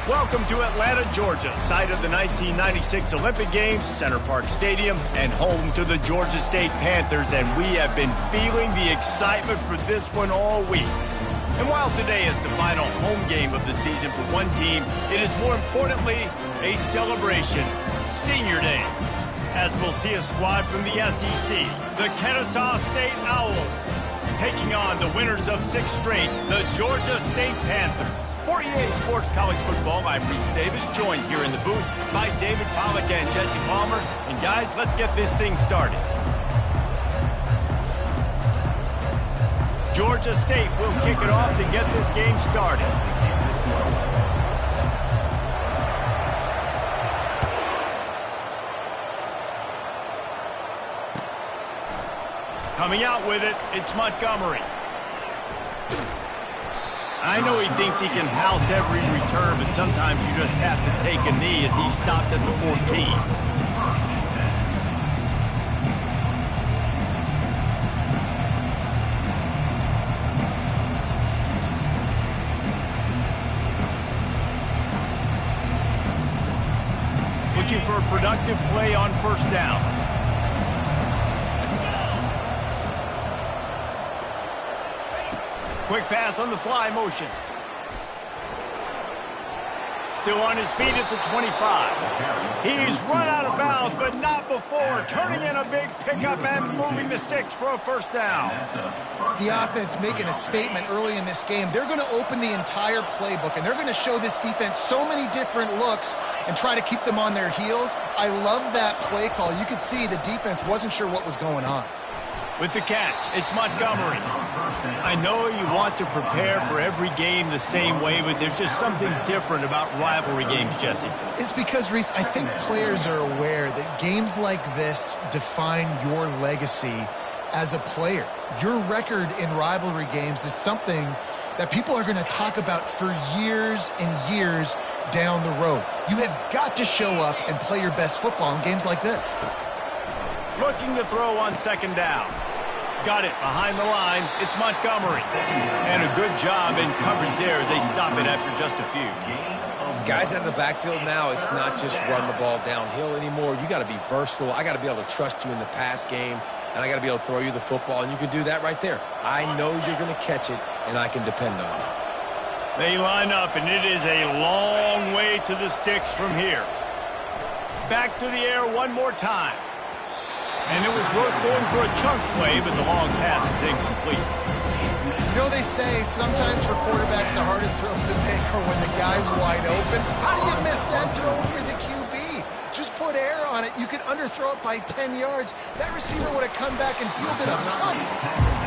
Welcome to Atlanta, Georgia, site of the 1996 Olympic Games, Center Parc Stadium, and home to the Georgia State Panthers, and we have been feeling the excitement for this one all week. And while today is the final home game of the season for one team, it is more importantly a celebration, Senior Day, as we'll see a squad from the SEC, the Kennesaw State Owls, taking on the winners of 6 straight, the Georgia State Panthers. For EA Sports College Football, I'm Reese Davis, joined here in the booth by David Pollack and Jesse Palmer. And guys, let's get this thing started. Georgia State will kick it off to get this game started. Coming out with it, it's Montgomery. I know he thinks he can house every return, but sometimes you just have to take a knee as he stopped at the 14. Looking for a productive play on first down. Quick pass on the fly motion. Still on his feet at the 25. He's run out of bounds, but not before turning in a big pickup and moving the sticks for a first down. The offense making a statement early in this game. They're going to open the entire playbook, and they're going to show this defense so many different looks and try to keep them on their heels. I love that play call. You could see the defense wasn't sure what was going on. With the catch, it's Montgomery. I know you want to prepare for every game the same way, but there's just something different about rivalry games, Jesse. It's because, Reese, I think players are aware that games like this define your legacy as a player. Your record in rivalry games is something that people are going to talk about for years and years down the road. You have got to show up and play your best football in games like this. Looking to throw on second down. Got it behind the line. It's Montgomery. And a good job in coverage there as they stop it after just a few. Guys out of the backfield now, it's not just run the ball downhill anymore. You got to be versatile. I got to be able to trust you in the pass game, and I got to be able to throw you the football, and you can do that right there. I know you're going to catch it, and I can depend on it. They line up, and it is a long way to the sticks from here. Back to the air one more time. And it was worth going for a chunk play, but the long pass is incomplete. You know, they say sometimes for quarterbacks the hardest throws to make are when the guy's wide open. How do you miss that throw for the QB? Just put air on it. You could underthrow it by 10 yards. That receiver would have come back and fielded a punt.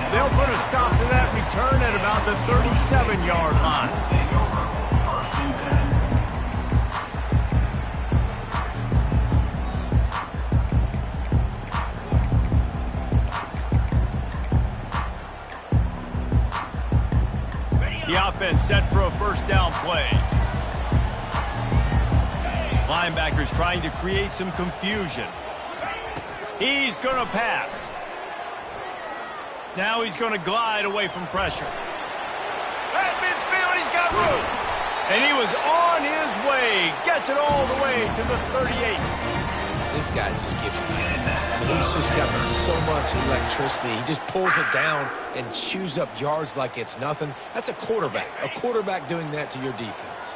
They'll put a stop to that return at about the 37-yard line. The offense set for a first down play. Linebackers trying to create some confusion. He's going to pass. Now he's going to glide away from pressure. At midfield, he's got room. And he was on his way. Gets it all the way to the 38. This guy just gives you he's just got so much electricity. He just pulls it down and chews up yards like it's nothing. That's a quarterback. A quarterback doing that to your defense.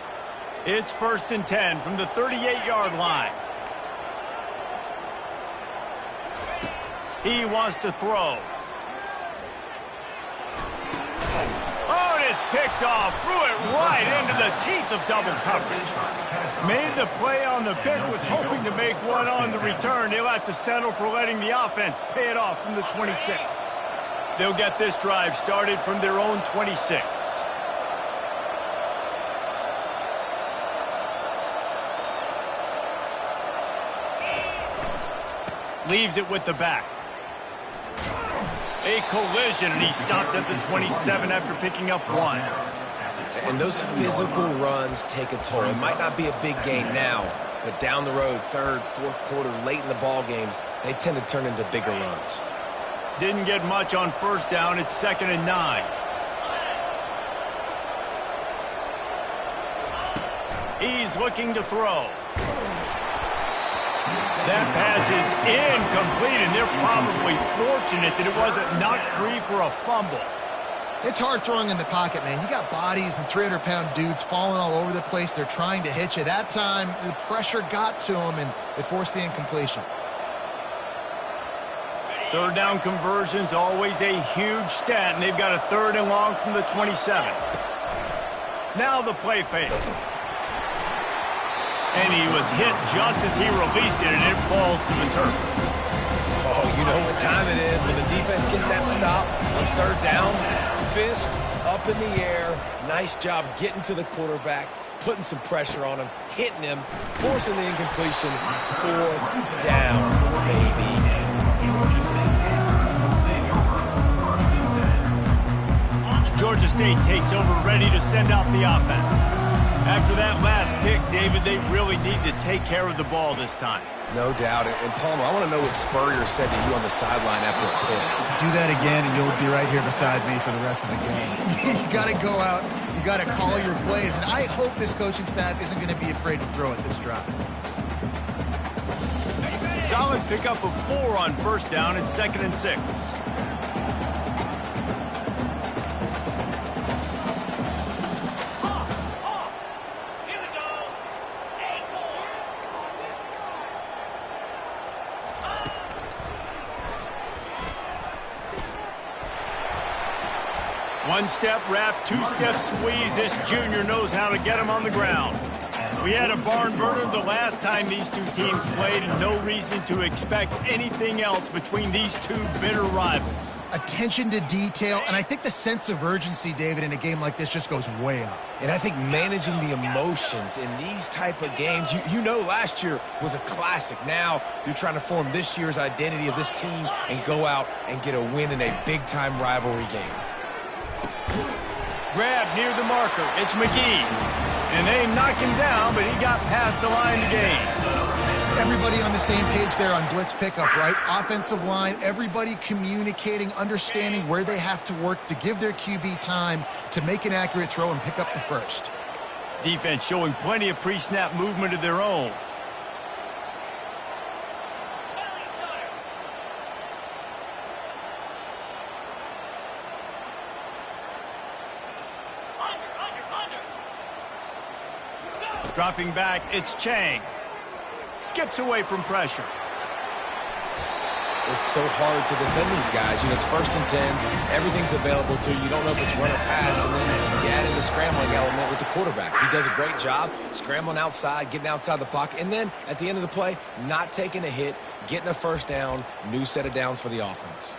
It's 1st and 10 from the 38-yard line. He wants to throw. Oh, and it's picked off. Threw it right into the teeth of double coverage. Made the play on the pick, was hoping to make one on the return. He'll have to settle for letting the offense pay it off from the 26. They'll get this drive started from their own 26. Leaves it with the back. A collision, and he stopped at the 27 after picking up 1. And those physical runs take a toll. It might not be a big gain now, but down the road, 3rd, 4th quarter, late in the ball games, they tend to turn into bigger runs. Didn't get much on first down. It's 2nd and 9. He's looking to throw. That pass is incomplete, and they're probably fortunate that it wasn't knocked free for a fumble. It's hard throwing in the pocket, man. You got bodies and 300-pound dudes falling all over the place. They're trying to hit you. That time, the pressure got to him, and it forced the incompletion. Third down conversion's always a huge stat, and they've got a 3rd and long from the 27. Now the play fake. And he was hit just as he released it, and it falls to the turf. Oh, you know what time it is when the defense gets that stop on 3rd down. Fist up in the air. Nice job getting to the quarterback, putting some pressure on him, hitting him, forcing the incompletion. 4th down, baby. Georgia State takes over, ready to send out the offense. After that last pick, David, they really need to take care of the ball this time. No doubt. And Palmer, I want to know what Spurrier said to you on the sideline after a pick. Do that again, and you'll be right here beside me for the rest of the game. You got to go out. You got to call your plays. And I hope this coaching staff isn't going to be afraid to throw it this drive. Solid pickup of 4 on 1st down and 2nd and 6. One-step wrap, 2-step squeeze. This junior knows how to get him on the ground. We had a barn burner the last time these two teams played, and no reason to expect anything else between these two bitter rivals. Attention to detail, and I think the sense of urgency, David, in a game like this just goes way up. And I think managing the emotions in these type of games, you know last year was a classic. Now you're trying to form this year's identity of this team and go out and get a win in a big-time rivalry game. Grab near the marker. It's McGee. And they knock him down, but he got past the line to gain. Everybody on the same page there on blitz pickup, right? Offensive line, everybody communicating, understanding where they have to work to give their QB time to make an accurate throw and pick up the first. Defense showing plenty of pre-snap movement of their own. Dropping back, it's Chang. Skips away from pressure. It's so hard to defend these guys. You know, it's 1st and 10. Everything's available to you. You don't know if it's run or pass. And then you add in the scrambling element with the quarterback. He does a great job scrambling outside, getting outside the pocket. And then at the end of the play, not taking a hit, getting a 1st down, new set of downs for the offense.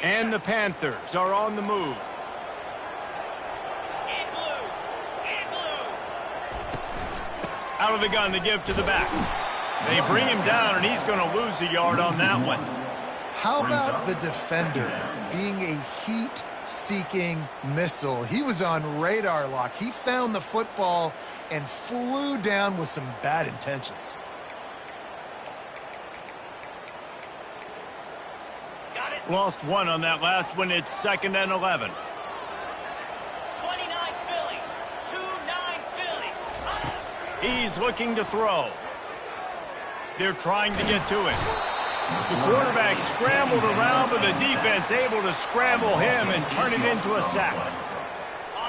And the Panthers are on the move. Out of the gun to give to the back. They bring him down, and he's going to lose a yard on that one. How about the defender being a heat-seeking missile? He was on radar lock. He found the football and flew down with some bad intentions. Lost 1 on that last one. It's 2nd and 11. 29 Philly. 2-9 Philly. He's looking to throw. They're trying to get to it. The quarterback scrambled around, but the defense able to scramble him and turn it into a sack.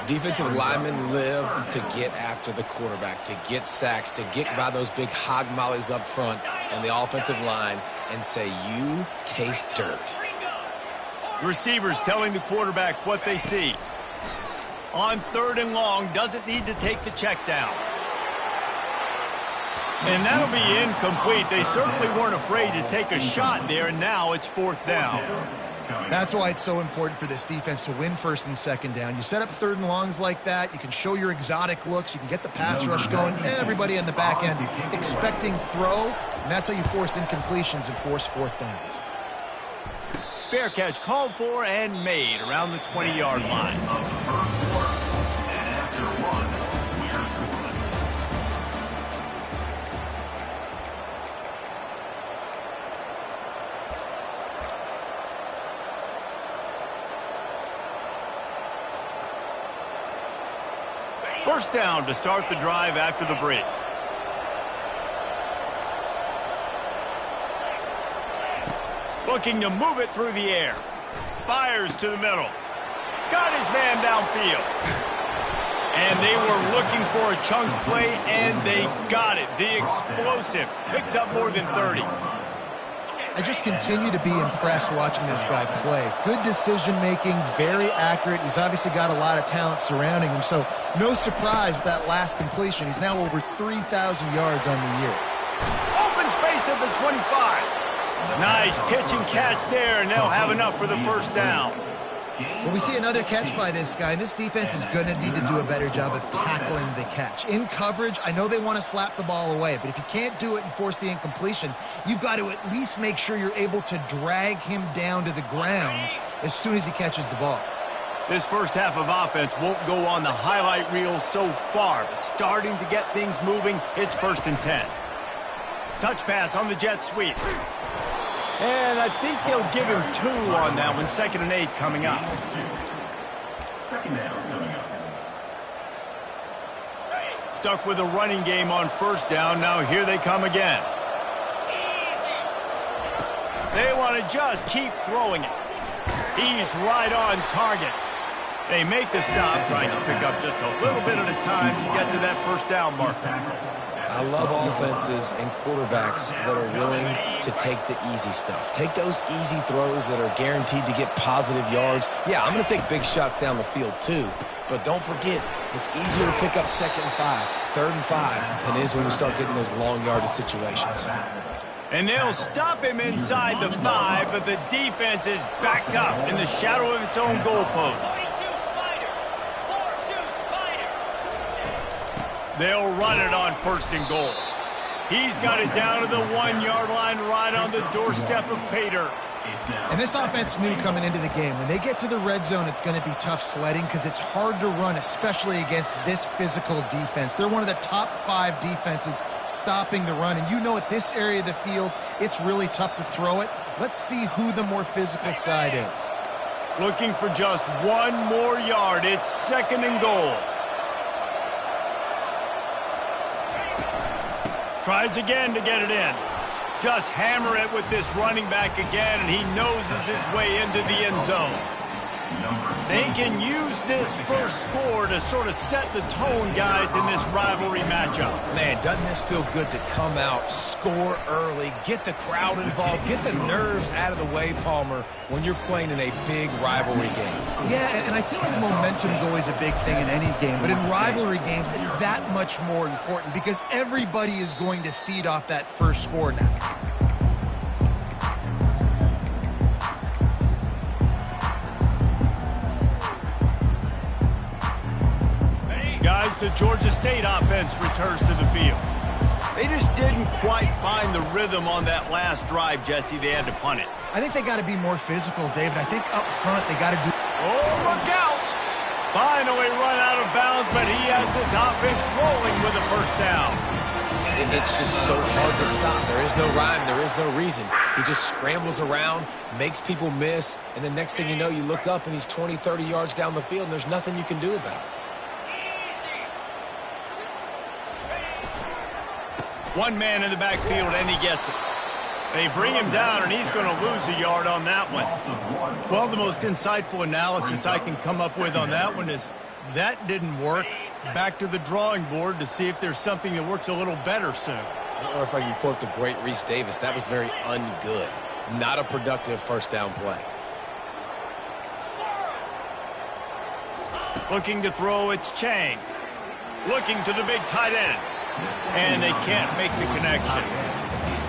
Defensive linemen live to get after the quarterback, to get sacks, to get by those big hog mollies up front on the offensive line and say, you taste dirt. Receivers telling the quarterback what they see. On 3rd and long, doesn't need to take the check down. And that'll be incomplete. They certainly weren't afraid to take a shot there, and now it's 4th down. That's why it's so important for this defense to win 1st and 2nd down. You set up 3rd and longs like that, you can show your exotic looks, you can get the pass rush going, everybody on the back end expecting throw, and that's how you force incompletions and force 4th downs. Fair catch called for and made around the 20-yard line. First down to start the drive after the break. Looking to move it through the air. Fires to the middle. Got his man downfield. And they were looking for a chunk play, and they got it. The explosive picks up more than 30. I just continue to be impressed watching this guy play. Good decision-making, very accurate. He's obviously got a lot of talent surrounding him, so no surprise with that last completion. He's now over 3,000 yards on the year. Open space at the 25. Nice pitch and catch there, and they'll have enough for the first down. Well, we see another catch by this guy, and this defense is going to need to do a better job of tackling the catch. In coverage, I know they want to slap the ball away, but if you can't do it and force the incompletion, you've got to at least make sure you're able to drag him down to the ground as soon as he catches the ball. This first half of offense won't go on the highlight reel so far, but starting to get things moving, it's 1st and 10. Touch pass on the jet sweep. And I think they'll give him 2 on that one. 2nd and 8 coming up. Second down coming up. Stuck with a running game on 1st down. Now here they come again. They want to just keep throwing it. He's right on target. They make the stop, trying to pick up just a little bit at a time to get to that 1st down marker. I love offenses and quarterbacks that are willing to take the easy stuff. Take those easy throws that are guaranteed to get positive yards. Yeah, I'm going to take big shots down the field too. But don't forget, it's easier to pick up 2nd and 5, 3rd and 5 than it is when we start getting those long yardage situations. And they'll stop him inside the 5, but the defense is backed up in the shadow of its own goalpost. They'll run it on 1st and goal. He's got it down to the 1-yard line right on the doorstep of pay dirt. And this offense knew coming into the game, when they get to the red zone, it's going to be tough sledding because it's hard to run, especially against this physical defense. They're one of the top 5 defenses stopping the run. And you know at this area of the field, it's really tough to throw it. Let's see who the more physical side is. Looking for just 1 more yard. It's 2nd and goal. Tries again to get it in. Just hammer it with this running back again, and he noses his way into the end zone. They can use this first score to sort of set the tone, guys, in this rivalry matchup. Man, doesn't this feel good to come out, score early, get the crowd involved, get the nerves out of the way, Palmer, when you're playing in a big rivalry game. Yeah, and I feel like momentum's always a big thing in any game, but in rivalry games, it's that much more important because everybody is going to feed off that first score now. Guys, the Georgia State offense returns to the field. They just didn't quite find the rhythm on that last drive, Jesse. They had to punt it. I think they got to be more physical, David. I think up front they got to do... Oh, look out! Finally run out of bounds, but he has this offense rolling with a 1st down. It's just so hard to stop. There is no rhyme. There is no reason. He just scrambles around, makes people miss, and the next thing you know, you look up and he's 20, 30 yards down the field, and there's nothing you can do about it. One man in the backfield, and he gets it. They bring him down, and he's going to lose a yard on that one. Well, the most insightful analysis I can come up with on that one is that didn't work. Back to the drawing board to see if there's something that works a little better soon. I don't know if I can quote the great Reese Davis. That was very ungood. Not a productive 1st down play. Looking to throw, it's Chang. Looking to the big tight end. And they can't make the connection.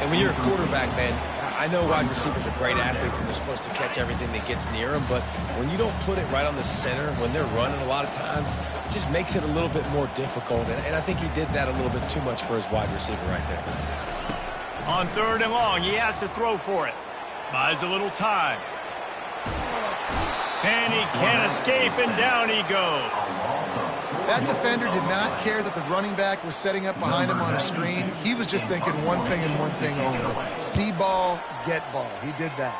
And when you're a quarterback, man, I know wide receivers are great athletes and they're supposed to catch everything that gets near them, but when you don't put it right on the center, when they're running a lot of times, it just makes it a little bit more difficult. And I think he did that a little bit too much for his wide receiver right there. On 3rd and long, he has to throw for it. Buys a little time. And he can't escape, and down he goes. That defender did not care that the running back was setting up behind him on a screen. He was just thinking one thing and one thing only. See ball, get ball. He did that.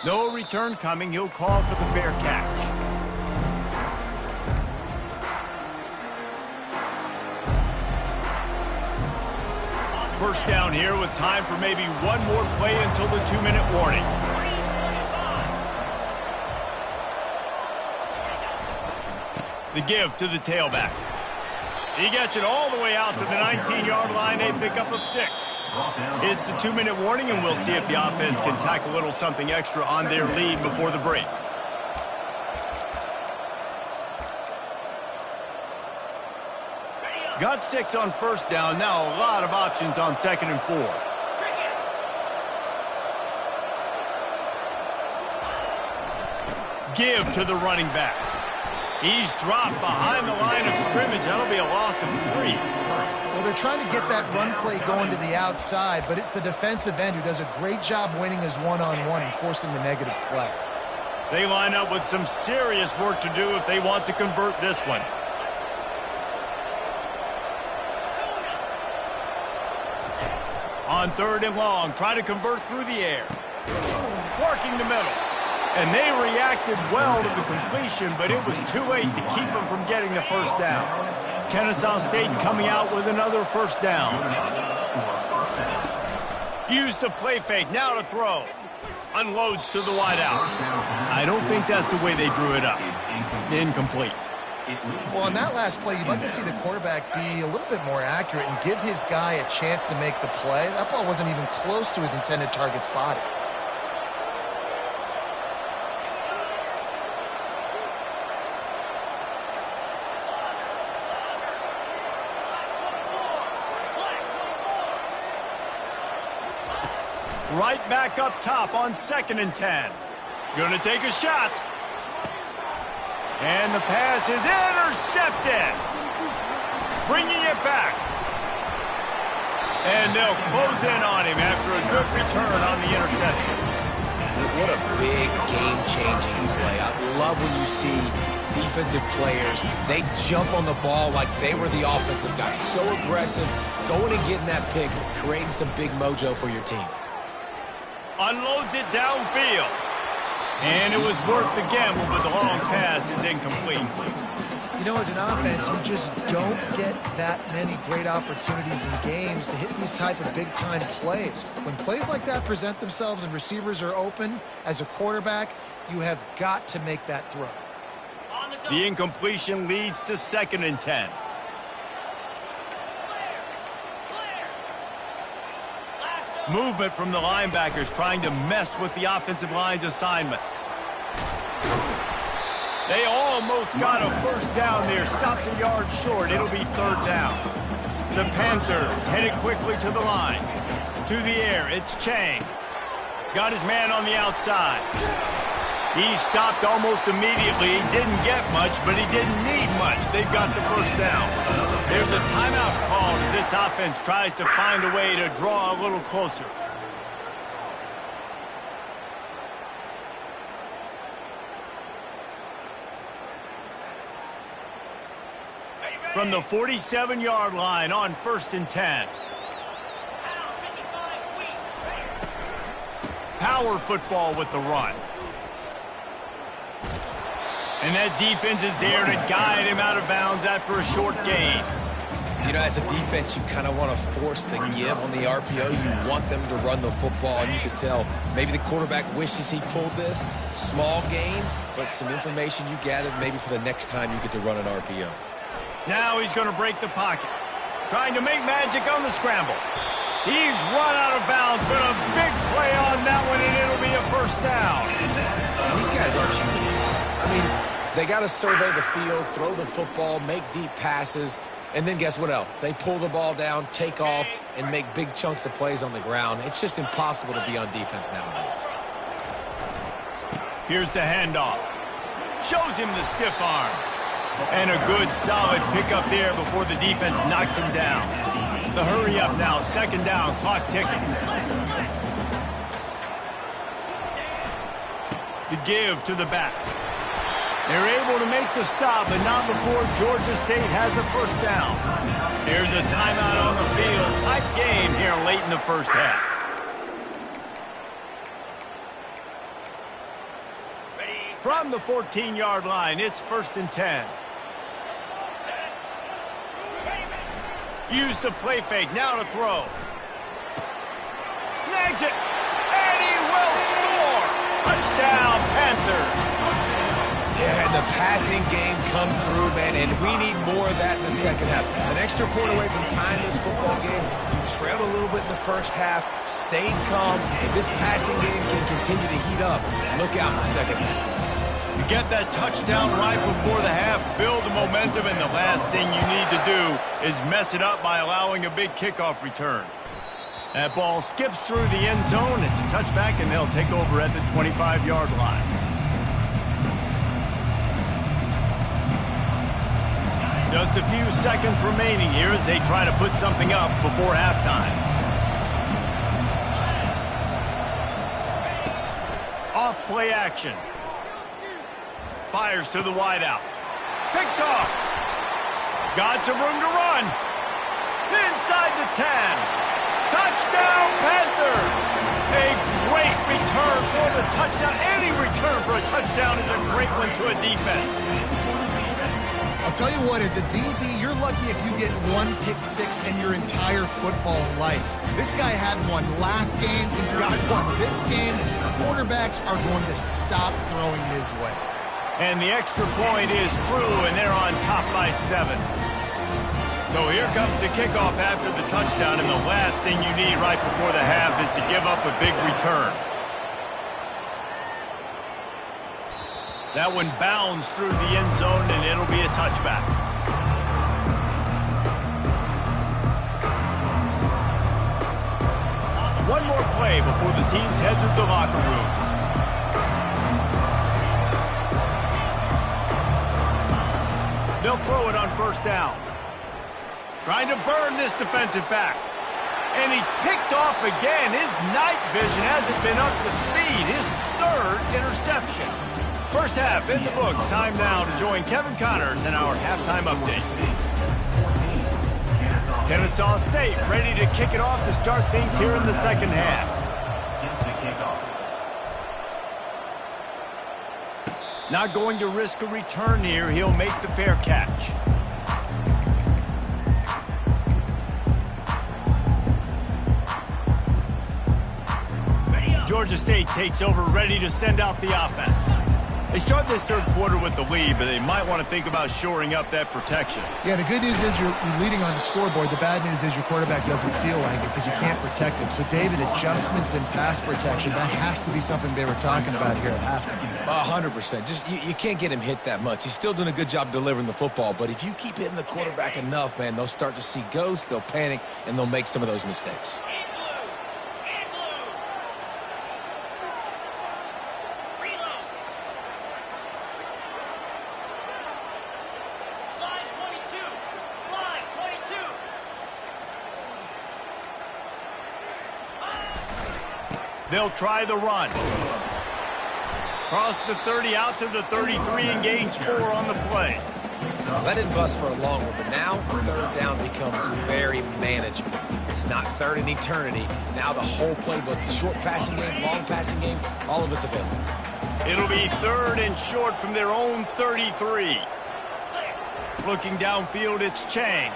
No return coming. He'll call for the fair catch. First down here with time for maybe one more play until the 2-minute warning. The give to the tailback. He gets it all the way out to the 19-yard line, a pickup of 6. It's the 2-minute warning, and we'll see if the offense can tack a little something extra on their lead before the break. Got 6 on first down. Now a lot of options on 2nd and 4. Give to the running back. He's dropped behind the line of scrimmage. That'll be a loss of 3. Well, they're trying to get that run play going to the outside, but it's the defensive end who does a great job winning his one-on-one and forcing the negative play. They line up with some serious work to do if they want to convert this one. On 3rd and long, try to convert through the air. Working the middle. And they reacted well to the completion, but it was too late to keep them from getting the first down. Kennesaw State coming out with another first down. Use the play fake, now to throw. Unloads to the wideout. I don't think that's the way they drew it up. Incomplete. Well, on that last play, you'd like to see the quarterback be a little bit more accurate and give his guy a chance to make the play. That ball wasn't even close to his intended target's body. Right back up top on 2nd and 10. Gonna take a shot. And the pass is intercepted. Bringing it back. And they'll close in on him after a good return on the interception. What a big game-changing play. I love when you see defensive players, they jump on the ball like they were the offensive guy. So aggressive, going and getting that pick, creating some big mojo for your team. Unloads it downfield. And it was worth the gamble, but the long pass is incomplete. You know, as an offense, you just don't get that many great opportunities in games to hit these type of big-time plays. When plays like that present themselves and receivers are open, as a quarterback, you have got to make that throw. The incompletion leads to 2nd and 10. Movement from the linebackers trying to mess with the offensive line's assignments. They almost got a first down there. Stopped a yard short. It'll be 3rd down. The Panthers headed quickly to the line. To the air, it's Chang. Got his man on the outside. He stopped almost immediately. He didn't get much, but he didn't need much. They've got the first down. There's a timeout called as this offense tries to find a way to draw a little closer. From the 47-yard line on 1st and 10. Power football with the run. And that defense is there to guide him out of bounds after a short gain. You know, as a defense, you kind of want to force the give on the RPO. You want them to run the football, and you can tell maybe the quarterback wishes he pulled this. Small gain, but some information you gathered maybe for the next time you get to run an RPO. Now he's going to break the pocket. Trying to make magic on the scramble. He's run out of bounds, but a big play on that one, and it'll be a first down. These guys aren't human. I mean, they got to survey the field, throw the football, make deep passes, and then guess what else? They pull the ball down, take off, and make big chunks of plays on the ground. It's just impossible to be on defense nowadays. Here's the handoff. Shows him the stiff arm. And a good, solid pickup there before the defense knocks him down. The hurry up now, 2nd down, clock ticking. The give to the back. They're able to make the stop, but not before Georgia State has a first down. There's a timeout on the field. Tight game here late in the first half. From the 14-yard line, it's 1st and 10. Use the play fake, now to throw. finds it, and he will score. Touchdown, Panthers. Yeah, and the passing game comes through, man, and we need more of that in the second half. An extra point away from tying this football game. You trailed a little bit in the first half, stayed calm, and this passing game can continue to heat up. Look out in the second half. You get that touchdown right before the half, build the momentum, and the last thing you need to do is mess it up by allowing a big kickoff return. That ball skips through the end zone. It's a touchback, and they'll take over at the 25-yard line. Just a few seconds remaining here as they try to put something up before halftime. Off play action. Fires to the wideout. Picked off. Got some room to run. Inside the 10. Touchdown, Panthers. A great return for the touchdown. Any return for a touchdown is a great one to a defense. I'll tell you what, as a DB, you're lucky if you get one pick six in your entire football life. This guy had one last game. He's got one this game. Quarterbacks are going to stop throwing his way. And the extra point is true, and they're on top by 7. So here comes the kickoff after the touchdown, and the last thing you need right before the half is to give up a big return. That one bounds through the end zone, and it'll be a touchback. One more play before the teams head to the locker rooms. They'll throw it on first down. Trying to burn this defensive back. And he's picked off again. His night vision hasn't been up to speed. His third interception. First half in the books. Time now to join Kevin Connors in our halftime update. Kennesaw State ready to kick it off to start things here in the second half. Not going to risk a return here. He'll make the fair catch. Georgia State takes over, ready to send out the offense. They start this third quarter with the lead, but they might want to think about shoring up that protection. Yeah, the good news is you're leading on the scoreboard. The bad news is your quarterback doesn't feel like it because you can't protect him. So, David, adjustments in pass protection, that has to be something they were talking about here at halftime. 100%. Just you can't get him hit that much. He's still doing a good job delivering the football, but if you keep hitting the quarterback enough, man, they'll start to see ghosts, they'll panic, and they'll make some of those mistakes. They'll try the run. Cross the 30 out to the 33, engage 4 on the play. That didn't bust for a long one, but now third down becomes very manageable. It's not third in eternity. Now the whole playbook, the short passing game, long passing game, all of it's available. It'll be third and short from their own 33. Looking downfield, it's Chang.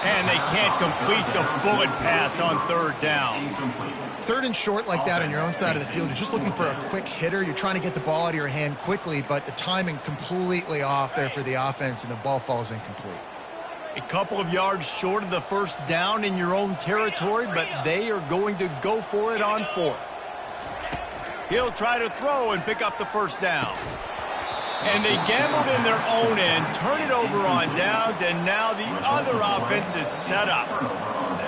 And they can't complete the bullet pass on third down. Third and short like that on your own side of the field, you're just looking for a quick hitter. You're trying to get the ball out of your hand quickly, but the timing completely off there for the offense, and the ball falls incomplete. A couple of yards short of the first down in your own territory, but they are going to go for it on fourth. He'll try to throw and pick up the first down. And they gambled in their own end, turn it over on downs, and now the other offense is set up.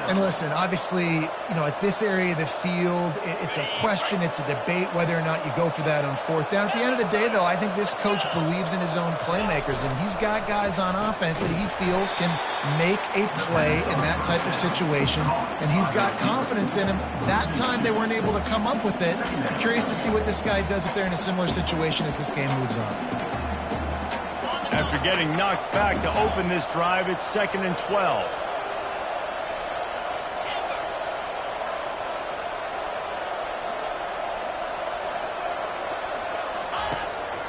And listen, obviously, at this area of the field, it's a question, it's a debate whether or not you go for that on fourth down. At the end of the day, though, I think this coach believes in his own playmakers, and he's got guys on offense that he feels can make a play in that type of situation, and he's got confidence in him. That time they weren't able to come up with it. I'm curious to see what this guy does if they're in a similar situation as this game moves on. After getting knocked back to open this drive, it's 2nd and 12.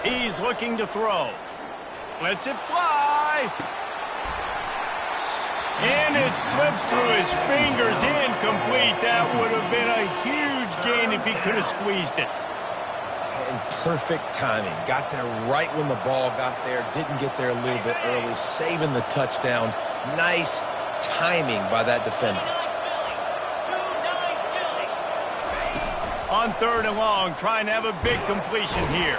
He's looking to throw. Lets it fly. And his It slips through his fingers, incomplete. That would have been a huge gain if he could have squeezed it. And perfect timing. Got there right when the ball got there. Didn't get there a little bit early. Saving the touchdown. Nice timing by that defender. On 3rd and long, trying to have a big completion here.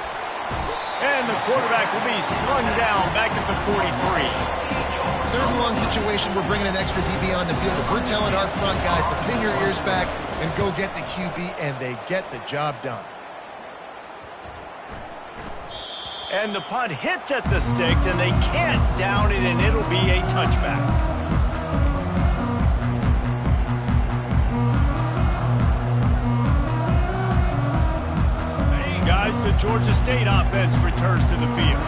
And the quarterback will be slung down back at the 43. 3rd and long situation, we're bringing an extra DB on the field. We're telling our front guys to pin your ears back and go get the QB, and they get the job done. And the punt hits at the 6, and they can't down it, and it'll be a touchback. Guys, the Georgia State offense returns to the field.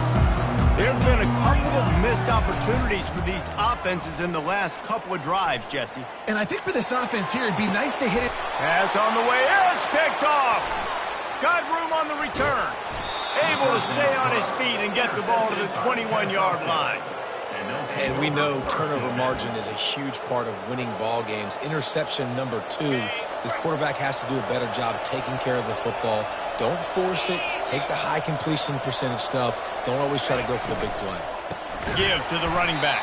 There's been a couple of missed opportunities for these offenses in the last couple of drives, Jesse. And I think for this offense here, it'd be nice to hit it. Pass on the way. It's picked off. Got room on the return. Able to stay on his feet and get the ball to the 21-yard line. And we know turnover margin is a huge part of winning ball games. Interception number 2. This quarterback has to do a better job taking care of the football. Don't force it. Take the high completion percentage stuff. Don't always try to go for the big play. Give to the running back.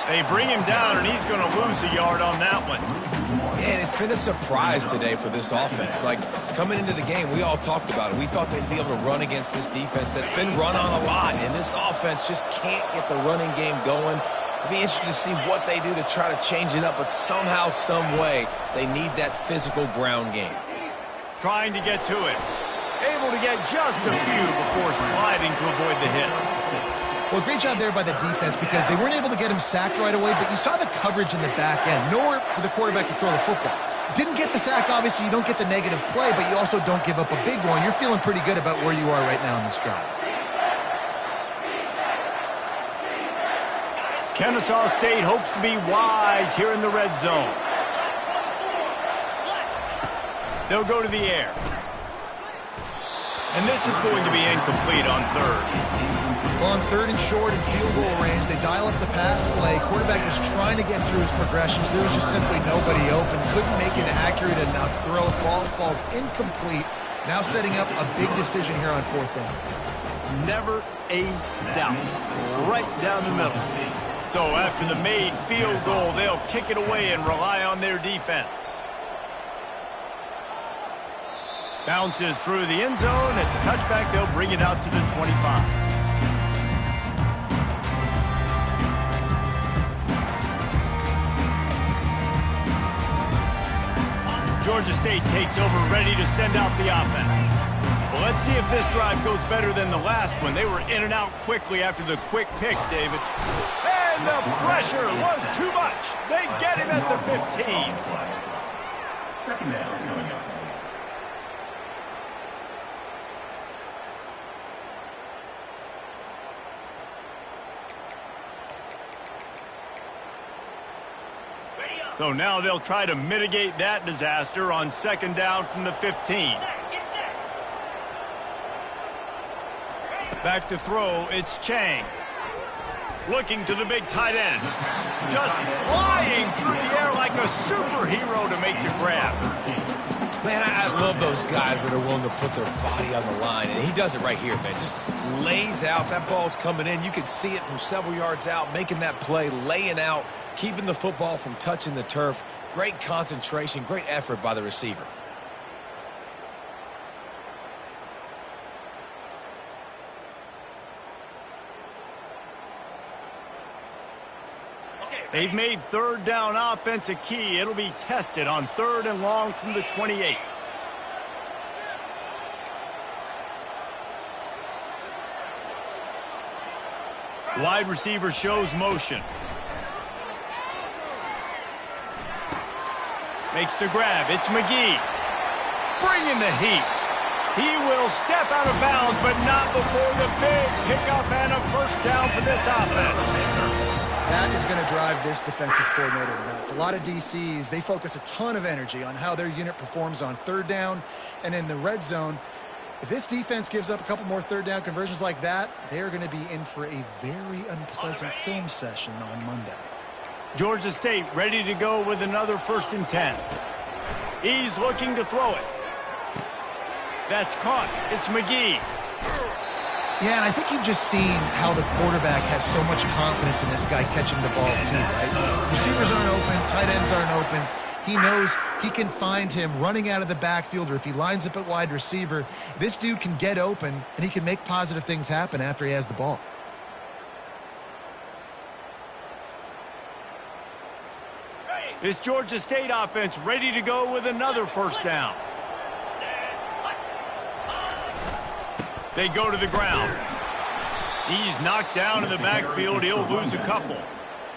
They bring him down, and he's going to lose a yard on that one. And it's been a surprise today for this offense. Like, coming into the game, we all talked about it. We thought they'd be able to run against this defense that's been run on a lot, and this offense just can't get the running game going. It'll be interesting to see what they do to try to change it up, but somehow, some way, they need that physical ground game. Trying to get to it. Able to get just a few before sliding to avoid the hits. Well, great job there by the defense because they weren't able to get him sacked right away, but you saw the coverage in the back end. Nowhere for the quarterback to throw the football. Didn't get the sack, obviously. You don't get the negative play, but you also don't give up a big one. You're feeling pretty good about where you are right now in this drive. Kennesaw State hopes to be wise here in the red zone. They'll go to the air. And this is going to be incomplete on 3rd. Well, on 3rd and short and field goal range, they dial up the pass play. Quarterback was trying to get through his progressions. There was just simply nobody open. Couldn't make an accurate enough throw. Ball falls incomplete. Now setting up a big decision here on 4th down. Never a doubt. Right down the middle. So after the made field goal, they'll kick it away and rely on their defense. Bounces through the end zone. It's a touchback. They'll bring it out to the 25. Georgia State takes over, ready to send out the offense. Well, let's see if this drive goes better than the last one. They were in and out quickly after the quick pick, David. And the pressure was too much. They get him at the 15. 2nd down coming up. So now they'll try to mitigate that disaster on 2nd down from the 15. Back to throw, it's Chang. Looking to the big tight end. Just flying through the air like a superhero to make the grab. Man, I love those guys that are willing to put their body on the line, and he does it right here, man. Just lays out. That ball's coming in. You can see it from several yards out, making that play, laying out, keeping the football from touching the turf. Great concentration, great effort by the receiver. They've made 3rd down offense a key. It'll be tested on 3rd and long from the 28. Wide receiver shows motion. Makes the grab. It's McGee. Bringing the heat. He will step out of bounds, but not before the big pickup and a 1st down for this offense. That is going to drive this defensive coordinator nuts. A lot of DCs, they focus a ton of energy on how their unit performs on 3rd down and in the red zone. If this defense gives up a couple more 3rd down conversions like that, they are going to be in for a very unpleasant film session on Monday. Georgia State ready to go with another 1st and 10. He's looking to throw it. That's caught. It's McGee. Yeah, and I think you've just seen how the quarterback has so much confidence in this guy catching the ball too, right? Receivers aren't open, tight ends aren't open. He knows he can find him running out of the backfield, or if he lines up at wide receiver, this dude can get open, and he can make positive things happen after he has the ball. This Georgia State offense ready to go with another 1st down. They go to the ground. He's knocked down in the backfield. He'll lose a couple.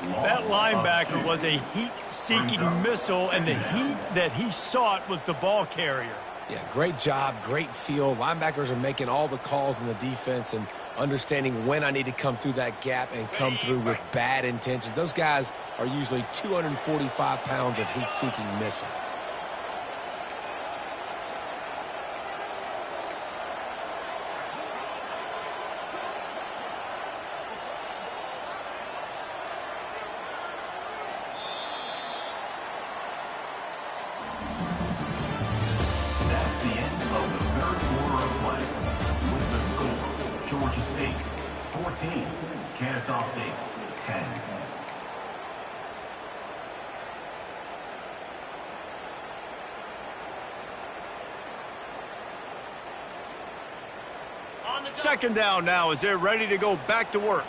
That linebacker was a heat-seeking missile, and the heat that he sought was the ball carrier. Yeah, great job, great feel. Linebackers are making all the calls in the defense and understanding when I need to come through that gap and come through with bad intentions. Those guys are usually 245 pounds of heat-seeking missile. Georgia State 14, Kennesaw State 10. Second down now as they're ready to go back to work.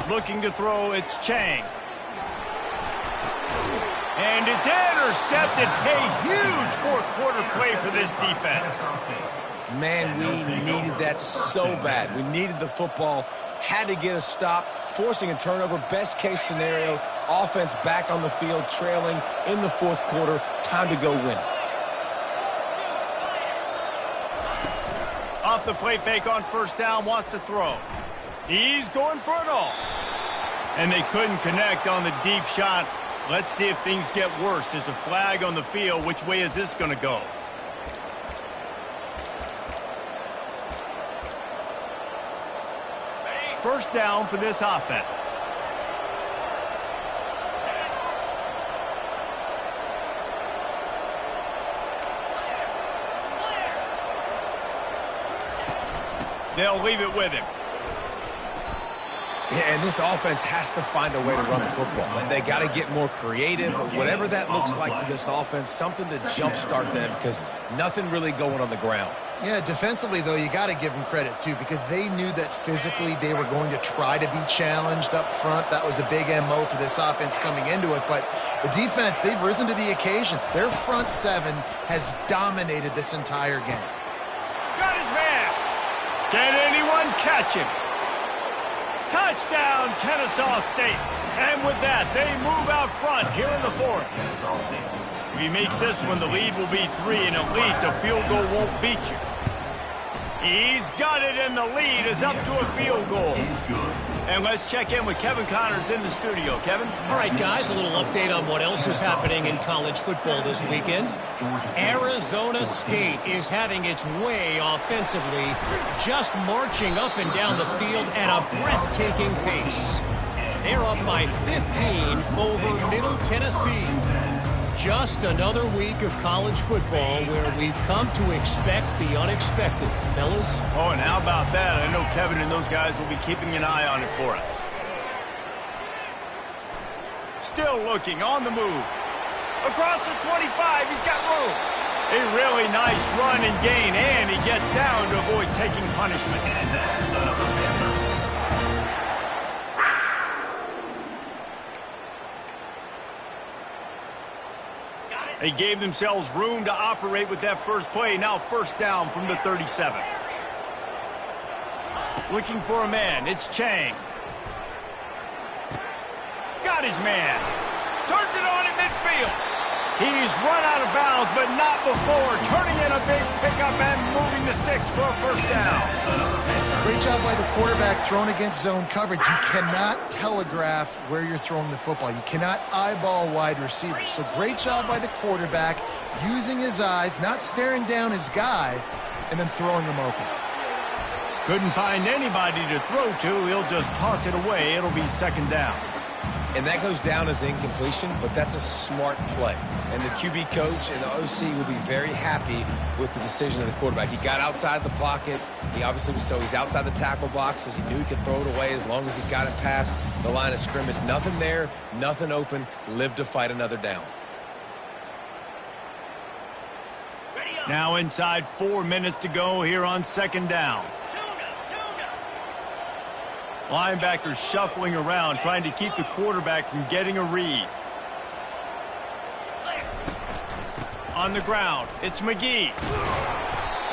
Looking to throw, it's Chang. And it's intercepted. A huge 4th quarter play for this defense. Man, we needed that so bad. We needed the football, had to get a stop, forcing a turnover. Best case scenario, offense back on the field, trailing in the 4th quarter. Time to go win it. Off the play fake on 1st down, wants to throw. He's going for it all. And they couldn't connect on the deep shot. Let's see if things get worse. There's a flag on the field. Which way is this going to go? First down for this offense. They'll leave it with him. Yeah, and this offense has to find a way to run the football. They got to get more creative, whatever that looks like for this offense, something to jumpstart them because nothing really going on the ground. Yeah, defensively, though, you got to give them credit, too, because they knew that physically they were going to try to be challenged up front. That was a big MO for this offense coming into it. But the defense, they've risen to the occasion. Their front 7 has dominated this entire game. Got his man. Can anyone catch him? Touchdown, Kennesaw State. And with that, they move out front here in the 4th. If he makes this one, the lead will be 3, and at least a field goal won't beat you. He's got it, and the lead is up to a field goal. And let's check in with Kevin Connors in the studio. Kevin? All right, guys, a little update on what else is happening in college football this weekend. Arizona State is having its way offensively, just marching up and down the field at a breathtaking pace. They're up by 15 over Middle Tennessee. Just another week of college football where we've come to expect the unexpected, fellas. Oh, and how about that? I know Kevin and those guys will be keeping an eye on it for us. Still looking, on the move. Across the 25, he's got room. A really nice run and gain, and he gets down to avoid taking punishment. And that's another Panther. They gave themselves room to operate with that first play. Now 1st down from the 37. Looking for a man. It's Chang. Got his man. Turns it on at midfield. He's run out of bounds, but not before. Turning in a big pickup and moving the sticks for a 1st down. Great job by the quarterback thrown against zone coverage. You cannot telegraph where you're throwing the football. You cannot eyeball wide receivers. So great job by the quarterback using his eyes, not staring down his guy, and then throwing them open. Couldn't find anybody to throw to. He'll just toss it away. It'll be second down. And that goes down as incompletion, but that's a smart play. And the QB coach and the OC will be very happy with the decision of the quarterback. He got outside the pocket. He obviously was he's outside the tackle boxes. He knew he could throw it away as long as he got it past the line of scrimmage. Nothing there, nothing open. Live to fight another down. Now inside 4 minutes to go here on second down. Linebackers shuffling around, trying to keep the quarterback from getting a read. On the ground, it's McGee.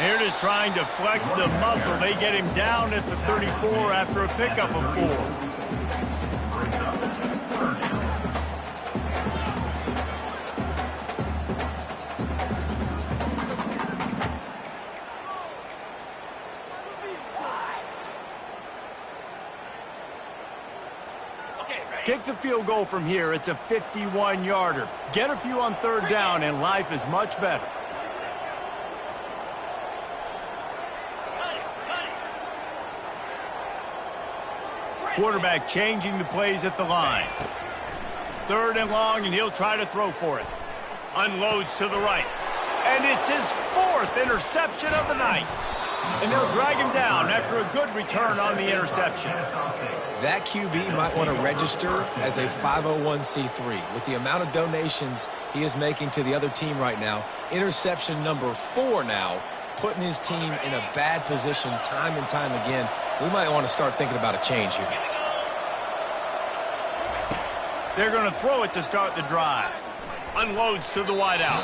Here it is trying to flex the muscle. They get him down at the 34 after a pickup of 4. Kick the field goal from here. It's a 51-yarder. Get a few on third down, and life is much better. Quarterback changing the plays at the line. Third and long, and he'll try to throw for it. Unloads to the right. And it's his 4th interception of the night. And they'll drag him down after a good return on the interception. That QB might want to register as a 501c3. With the amount of donations he is making to the other team right now, interception number 4 now, putting his team in a bad position time and time again. We might want to start thinking about a change here. They're going to throw it to start the drive. Unloads to the wideout.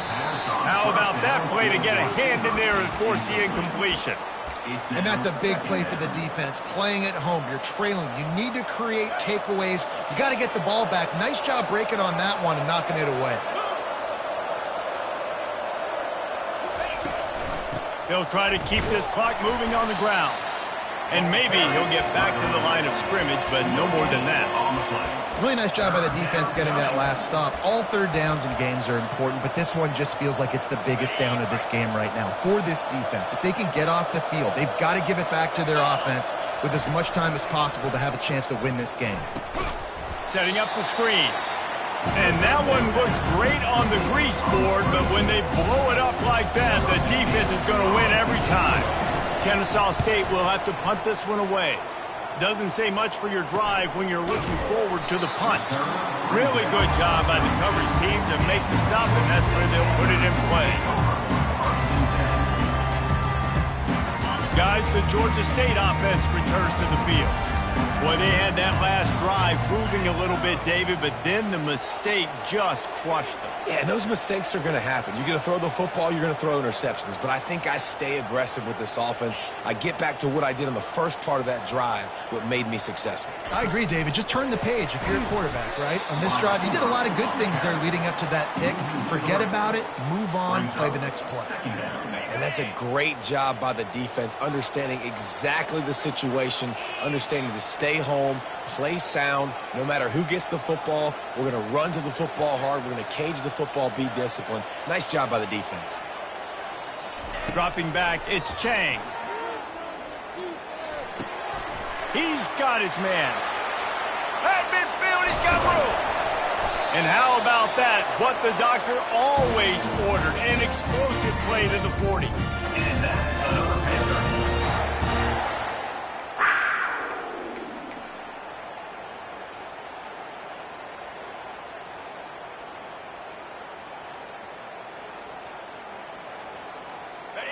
How about that play to get a hand in there and force the incompletion? And that's a big play for the defense. Playing at home, you're trailing. You need to create takeaways. You got to get the ball back. Nice job breaking on that one and knocking it away. He'll try to keep this clock moving on the ground. And maybe he'll get back to the line of scrimmage, but no more than that. Really nice job by the defense getting that last stop. All third downs in games are important, but this one just feels like it's the biggest down of this game right now for this defense. If they can get off the field, they've got to give it back to their offense with as much time as possible to have a chance to win this game. Setting up the screen. And that one looked great on the grease board, but when they blow it up like that, the defense is going to win every time. Kennesaw State will have to punt this one away. Doesn't say much for your drive when you're looking forward to the punt. Really good job by the coverage team to make the stop, and that's where they'll put it in play. Guys, the Georgia State offense returns to the field. Boy, they had that last drive moving a little bit, David, but then the mistake just crushed them. Yeah, and those mistakes are going to happen. You're going to throw the football, you're going to throw interceptions. But I think I stay aggressive with this offense. I get back to what I did in the first part of that drive, what made me successful. I agree, David. Just turn the page if you're a quarterback, right? On this drive, you did a lot of good things there leading up to that pick. Forget about it, move on, play the next play. And that's a great job by the defense, understanding exactly the situation, understanding to stay home, play sound. No matter who gets the football, we're going to run to the football hard. We're going to cage the football, be disciplined. Nice job by the defense. Dropping back, it's Chang. He's got his man. At midfield, he's got room. And how about that? What the doctor always ordered, an explosive play to the 40. And that's another Panther.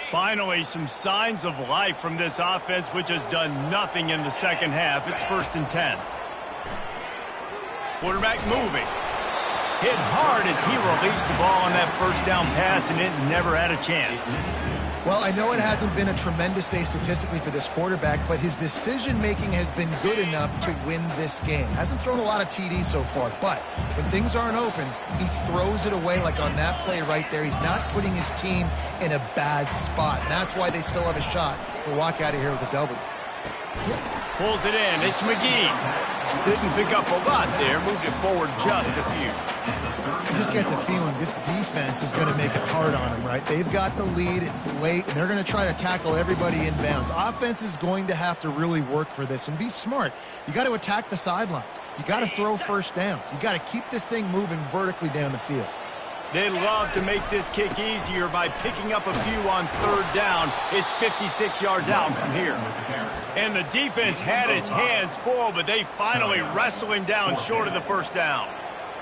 Finally, some signs of life from this offense, which has done nothing in the second half. It's 1st and 10. Quarterback moving. Hit hard as he released the ball on that first down pass, and it never had a chance. Well, I know it hasn't been a tremendous day statistically for this quarterback, but his decision-making has been good enough to win this game. Hasn't thrown a lot of TDs so far, but when things aren't open, he throws it away like on that play right there. He's not putting his team in a bad spot, and that's why they still have a shot to walk out of here with a W. Pulls it in. It's McGee. Didn't pick up a lot there. Moved it forward just a few. You just get the feeling this defense is going to make it hard on them, right? They've got the lead. It's late, and they're going to try to tackle everybody inbounds. Offense is going to have to really work for this and be smart. You got to attack the sidelines. You got to throw first downs. You got to keep this thing moving vertically down the field. They'd love to make this kick easier by picking up a few on third down. It's 56 yards out from here. And the defense had its hands full, but they finally wrestle him down short of the first down.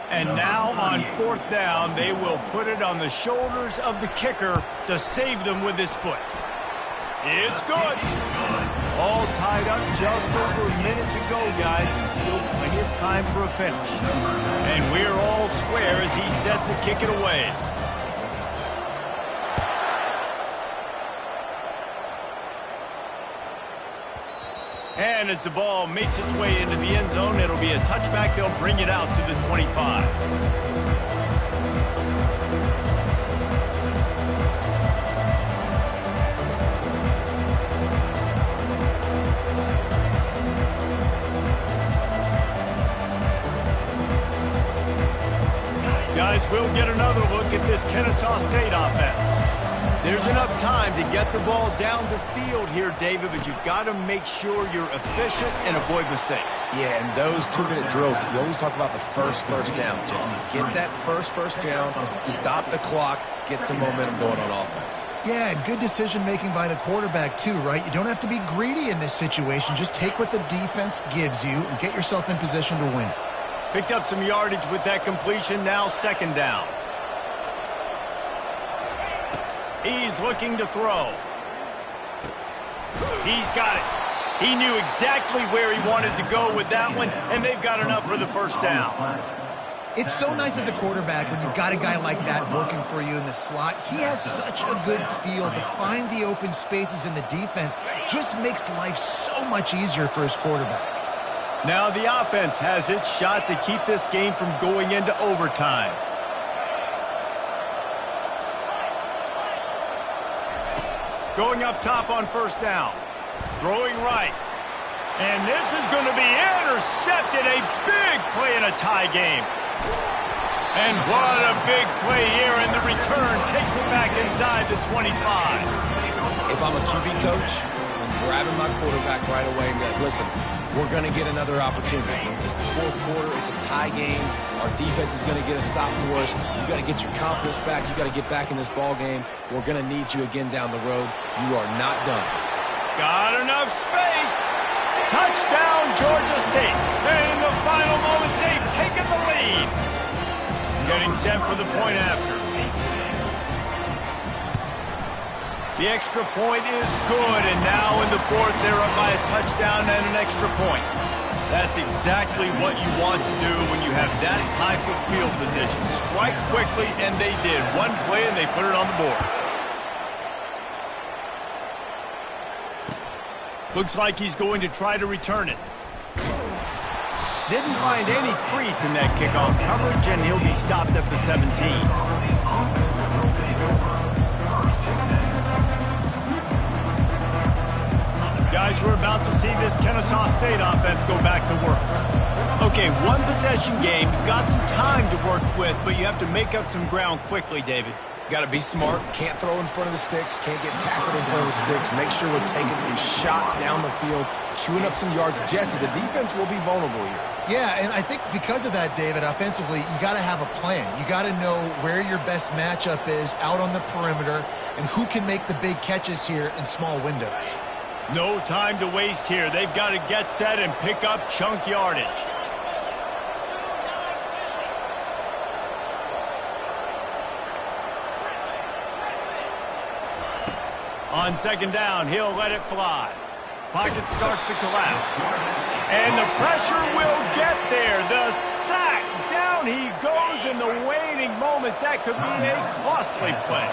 And now on fourth down, they will put it on the shoulders of the kicker to save them with his foot. It's good. All tied up, just over a minute to go, guys. Still plenty of time for a finish. And we're all square as he's set to kick it away. And as the ball makes its way into the end zone, it'll be a touchback. They'll bring it out to the 25. Guys, we'll get another look at this Kennesaw State offense. There's enough time to get the ball down the field here, David, but you've got to make sure you're efficient and avoid mistakes. Yeah, and those 2-minute drills, you always talk about the first down, Jesse. Get that first down, stop the clock, get some momentum going on offense. Yeah, and good decision-making by the quarterback, too, right? You don't have to be greedy in this situation. Just take what the defense gives you and get yourself in position to win. Picked up some yardage with that completion, now second down. He's looking to throw. He's got it. He knew exactly where he wanted to go with that one, and they've got enough for the first down. It's so nice as a quarterback when you've got a guy like that working for you in the slot. He has such a good feel to find the open spaces in the defense. Just makes life so much easier for his quarterback. Now the offense has its shot to keep this game from going into overtime. Going up top on first down. Throwing right. And this is going to be intercepted. A big play in a tie game. And what a big play here, and the return takes it back inside the 25. If I'm a QB coach, I'm grabbing my quarterback right away and be like, listen, we're going to get another opportunity. It's the fourth quarter. It's a tie game. Our defense is going to get a stop for us. You got to get your confidence back. You got to get back in this ball game. We're going to need you again down the road. You are not done. Got enough space. Touchdown, Georgia State. And in the final moments, they've taken the lead. Getting set for the point after. The extra point is good, and now in the fourth, they're up by a touchdown and an extra point. That's exactly what you want to do when you have that type of field position. Strike quickly, and they did. One play, and they put it on the board. Looks like he's going to try to return it. Didn't find any crease in that kickoff coverage, and he'll be stopped at the 17. Guys, we're about to see this Kennesaw State offense go back to work. Okay, one possession game. You've got some time to work with, but you have to make up some ground quickly, David. Got to be smart. Can't throw in front of the sticks. Can't get tackled in front of the sticks. Make sure we're taking some shots down the field, chewing up some yards. Jesse, the defense will be vulnerable here. Yeah, and I think because of that, David, offensively, you got to have a plan. You got to know where your best matchup is out on the perimeter and who can make the big catches here in small windows. No time to waste here. They've got to get set and pick up chunk yardage. On second down, he'll let it fly. Pocket starts to collapse. And the pressure will get there. The sack. Down he goes in the waning moments. That could be a costly play.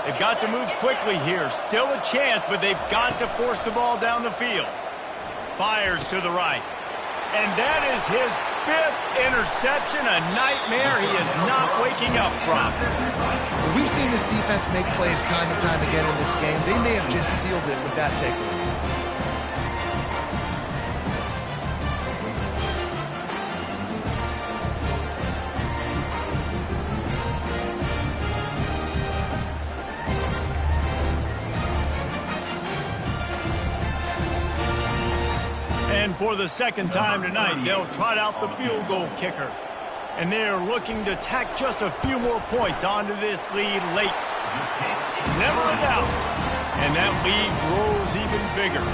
They've got to move quickly here. Still a chance, but they've got to force the ball down the field. Fires to the right. And that is his fifth interception, a nightmare he is not waking up from. We've seen this defense make plays time and time again in this game. They may have just sealed it with that takeaway. And for the second time tonight, they'll trot out the field goal kicker. And they're looking to tack just a few more points onto this lead late. Never a doubt. And that lead grows even bigger.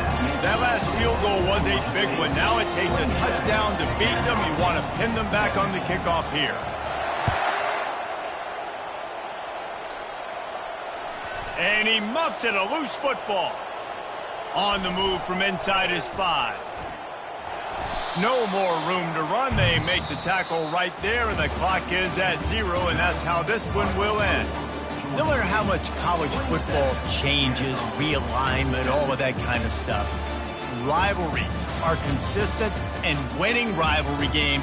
That last field goal was a big one. Now it takes a touchdown to beat them. You want to pin them back on the kickoff here. And he muffs it, a loose football. On the move from inside his 5. No more room to run. They make the tackle right there, and the clock is at 0, and that's how this one will end. No matter how much college football changes, realignment, all of that kind of stuff, rivalries are consistent, and winning rivalry games